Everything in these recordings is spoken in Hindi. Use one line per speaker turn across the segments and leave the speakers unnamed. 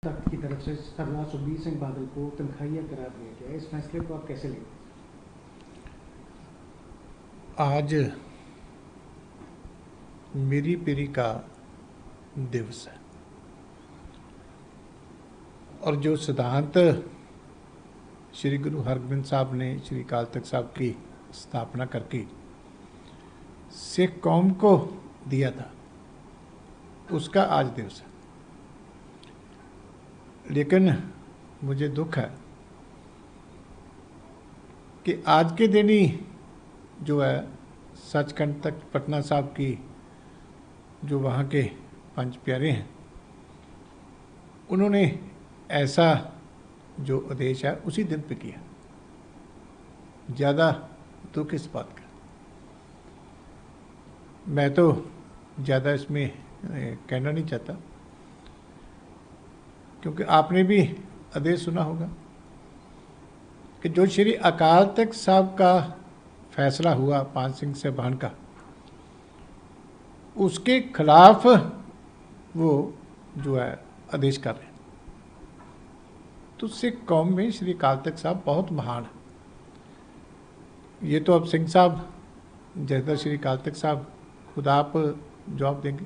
तख्त की तरफ से सरदार सुखबीर सिंह बादल को तनख्वाहिया करार दिया गया है, इस फैसले को आप कैसे लेंगे?
आज मेरी पीढ़ी का दिवस है और जो सिद्धांत श्री गुरु हरगोबिंद साहब ने श्री अकाल तख्त साहब की स्थापना करके सिख कौम को दिया था, उसका आज दिवस है। लेकिन मुझे दुख है कि आज के दिन ही जो है सचखंड तक पटना साहब की जो वहाँ के पंच प्यारे हैं, उन्होंने ऐसा जो आदेश है उसी दिन पे किया। ज़्यादा दुख इस बात का। मैं तो ज़्यादा इसमें कहना नहीं चाहता, क्योंकि आपने भी आदेश सुना होगा कि जो श्री अकाल तख्त साहब का फैसला हुआ पान सिंह साहिबान का, उसके खिलाफ वो जो है आदेश कर रहे हैं। तो सिख कौम में श्री अकाल तख्त साहब बहुत महान है। ये तो अब सिंह साहब जैसा श्री अकाल तख्त साहब खुद आप जवाब देंगे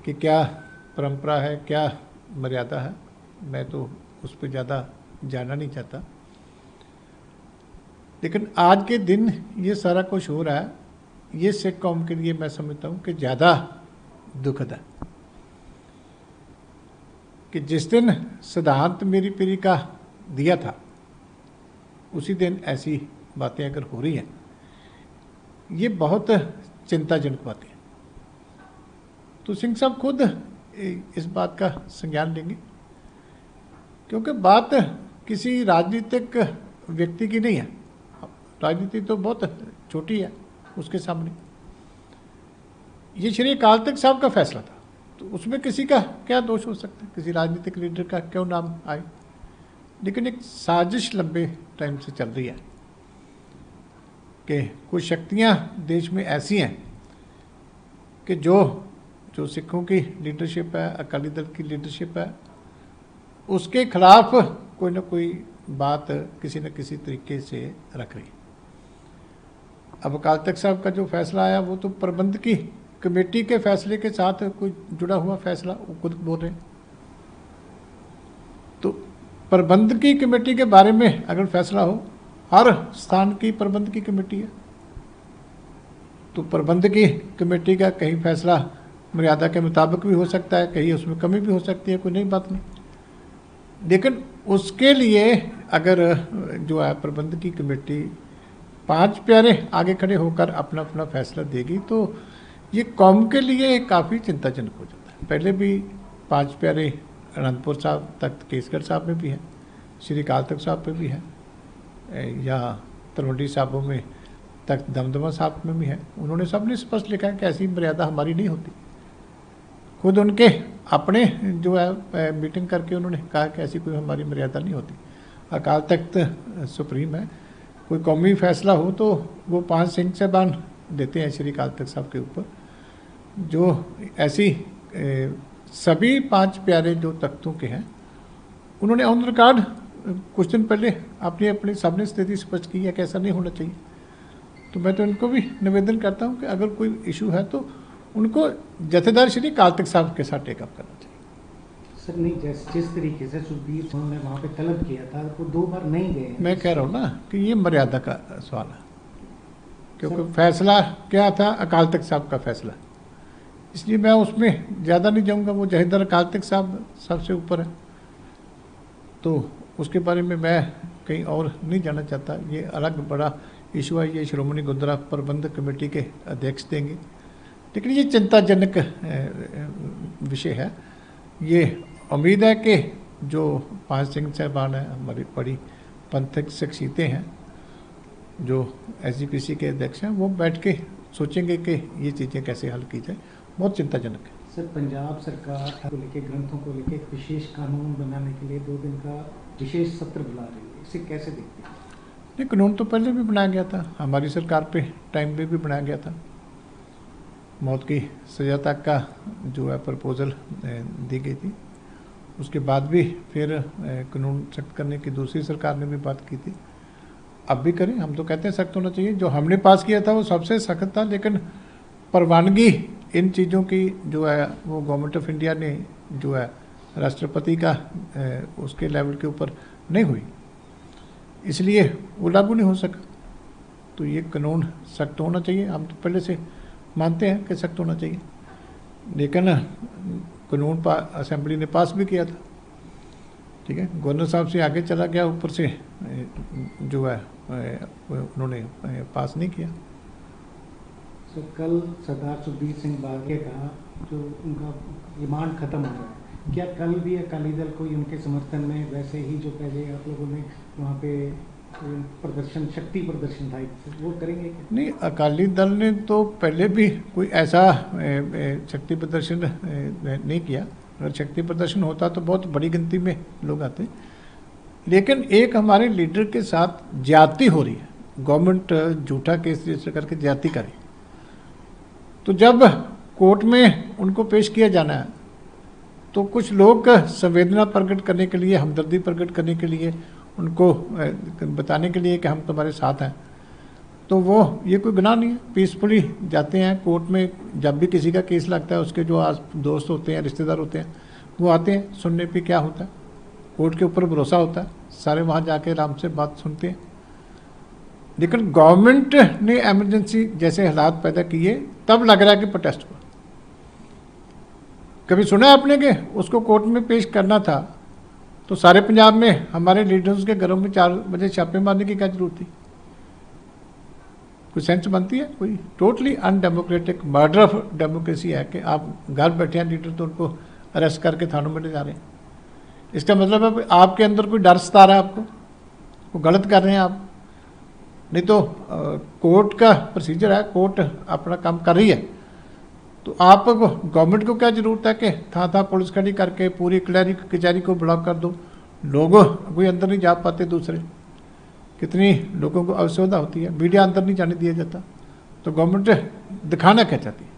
कि क्या परंपरा है, क्या मर्यादा है। मैं तो उस पर ज़्यादा जानना नहीं चाहता। लेकिन आज के दिन ये सारा कुछ हो रहा है, ये सिख कौम के लिए मैं समझता हूँ कि ज़्यादा दुखद है कि जिस दिन सिद्धांत मेरी पीढ़ी का दिया था, उसी दिन ऐसी बातें अगर हो रही हैं, ये बहुत चिंताजनक बातें हैं। तो सिंह साहब खुद इस बात का संज्ञान लेंगे, क्योंकि बात किसी राजनीतिक व्यक्ति की नहीं है। राजनीति तो बहुत छोटी है उसके सामने। ये श्री अकाल तख्त साहब का फैसला था, तो उसमें किसी का क्या दोष हो सकता है, किसी राजनीतिक लीडर का क्यों नाम आए। लेकिन एक साजिश लंबे टाइम से चल रही है कि कुछ शक्तियां देश में ऐसी हैं कि जो सिखों की लीडरशिप है, अकाली दल की लीडरशिप है, उसके खिलाफ कोई ना कोई बात किसी न किसी तरीके से रख रही है। अब अकाल तख्त साहब का जो फैसला आया वो तो प्रबंध की कमेटी के फैसले के साथ कोई जुड़ा हुआ फैसला, वो खुद बोल रहे हैं। तो प्रबंध की कमेटी के बारे में अगर फैसला हो, हर स्थान की प्रबंध की कमेटी है, तो प्रबंध की कमेटी का कहीं फैसला मर्यादा के मुताबिक भी हो सकता है, कहीं उसमें कमी भी हो सकती है, कोई नई बात नहीं। लेकिन उसके लिए अगर जो है प्रबंध की कमेटी पांच प्यारे आगे खड़े होकर अपना अपना फैसला देगी, तो ये कौम के लिए काफ़ी चिंताजनक हो जाता है। पहले भी पांच प्यारे अनंतपुर साहब तख्त केसगढ़ साहब में भी हैं, श्री अकाल तख्त साहब पे भी है, या तलवंडी साहबों में तख्त दमदमा साहब में भी है। उन्होंने सबने स्पष्ट लिखा है कि ऐसी मर्यादा हमारी नहीं होती। खुद उनके अपने जो है मीटिंग करके उन्होंने कहा कि ऐसी कोई हमारी मर्यादा नहीं होती। अकाल तख्त सुप्रीम है, कोई कौमी फैसला हो तो वो पान सिंह साहिबान देते हैं श्री अकाल तख्त साहब के ऊपर। जो ऐसी सभी पांच प्यारे जो तख्तों के हैं, उन्होंने ऑन रिकॉर्ड कुछ दिन पहले अपनी सामने स्थिति स्पष्ट की है कि ऐसा नहीं होना चाहिए। तो मैं तो उनको भी निवेदन करता हूँ कि अगर कोई इशू है तो उनको जथेदार श्री अकाल तख्त साहब के साथ टेकअप करना चाहिए।
सर नहीं, जिस तरीके से सुखबीर सिंह ने वहाँ पे तलब किया था, वो 2 बार नहीं गए।
मैं कह रहा हूँ ना कि ये मर्यादा का सवाल है, क्योंकि फैसला क्या था, अकाल तख्त साहब का फैसला, इसलिए मैं उसमें ज़्यादा नहीं जाऊँगा। वो जथेदार अकाल तख्त साहब सबसे ऊपर है, तो उसके बारे में मैं कहीं और नहीं जाना चाहता। ये अलग बड़ा इशू है, ये श्रोमणी गुरुद्वारा प्रबंधक कमेटी के अध्यक्ष देंगे। लेकिन ये चिंताजनक विषय है। ये उम्मीद है कि जो पान सिंह साहिबान है, हमारी बड़ी पंथक शख्सियतें हैं, जो SGPC के अध्यक्ष हैं, वो बैठ के सोचेंगे कि ये चीज़ें कैसे हल की जाए। बहुत चिंताजनक है।
सर, पंजाब सरकार को लेके, ग्रंथों को लेके एक विशेष कानून बनाने के लिए 2 दिन का विशेष सत्र बुला रही है, इसे कैसे देखते हैं?
नहीं, कानून तो पहले भी बनाया गया था, हमारी सरकार पे टाइम पे भी बनाया गया था। मौत की सज़ा तक का जो है प्रपोज़ल दी गई थी। उसके बाद भी फिर कानून सख्त करने की दूसरी सरकार ने भी बात की थी। अब भी करें, हम तो कहते हैं सख्त होना चाहिए। जो हमने पास किया था वो सबसे सख्त था, लेकिन परवानगी इन चीज़ों की जो है वो गवर्नमेंट ऑफ इंडिया ने जो है राष्ट्रपति का उसके लेवल के ऊपर नहीं हुई, इसलिए वो लागू नहीं हो सका। तो ये कानून सख्त होना चाहिए, हम तो पहले से मानते हैं कि सख्त होना चाहिए, लेकिन कानून असेंबली ने पास भी किया था, ठीक है। गवर्नर साहब से आगे चला गया, ऊपर से जो है उन्होंने पास नहीं किया।
तो कल सरदार सुखबीर सिंह बागे का जो उनका रिमांड खत्म हो रहा है, क्या कल भी अकाली दल कोई उनके समर्थन में वैसे ही जो पहले आप लोगों ने वहाँ पे प्रदर्शन, शक्ति प्रदर्शन था, वो करेंगे क्या?
नहीं, अकाली दल ने तो पहले भी कोई ऐसा शक्ति प्रदर्शन नहीं किया। अगर शक्ति प्रदर्शन होता तो बहुत बड़ी गिनती में लोग आते, लेकिन एक हमारे लीडर के साथ ज्यादती हो रही है, गवर्नमेंट झूठा केस रजिस्टर करके ज्यादती करे। तो जब कोर्ट में उनको पेश किया जाना है तो कुछ लोग संवेदना प्रकट करने के लिए, हमदर्दी प्रकट करने के लिए, उनको बताने के लिए कि हम तुम्हारे साथ हैं, तो वो ये कोई गुनाह नहीं है, पीसफुली जाते हैं कोर्ट में। जब भी किसी का केस लगता है, उसके जो दोस्त होते हैं, रिश्तेदार होते हैं, वो आते हैं सुनने पे क्या होता है। कोर्ट के ऊपर भरोसा होता है, सारे वहाँ जाके आराम से बात सुनते हैं। लेकिन गवर्नमेंट ने एमरजेंसी जैसे हालात पैदा किए, तब लग रहा है कि प्रोटेस्ट हुआ। कभी सुना है आपने कि उसको कोर्ट में पेश करना था तो सारे पंजाब में हमारे लीडर्स के घरों में 4 बजे छापे मारने की क्या जरूरत थी? कोई सेंस बनती है? कोई totally undemocratic murder of democracy है कि आप घर बैठे हैं लीडर, तो उनको अरेस्ट करके थानों में ले जा रहे हैं। इसका मतलब है आपके अंदर कोई डर सता रहा है, आपको वो गलत कर रहे हैं आप। नहीं तो कोर्ट का प्रोसीजर है, कोर्ट अपना काम कर रही है, तो आप गवर्नमेंट को क्या जरूरत है कि था पुलिस खड़ी करके पूरी कचहरी को ब्लॉक कर दो। लोग कोई अंदर नहीं जा पाते, दूसरे कितनी लोगों को असुविधा होती है, मीडिया अंदर नहीं जाने दिया जाता। तो गवर्नमेंट दिखाना क्या चाहती है?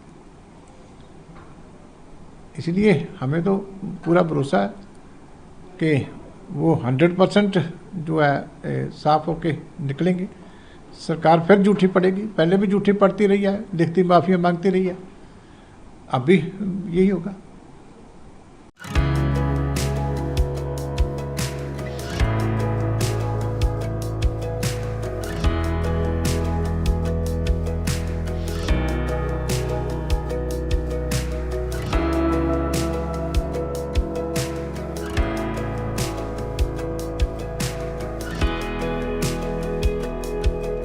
इसलिए हमें तो पूरा भरोसा है कि वो 100% जो है साफ होके निकलेंगे। सरकार फिर झूठी पड़ेगी, पहले भी झूठी पड़ती रही है, लिखती माफिया मांगती रही है, अब भी यही होगा।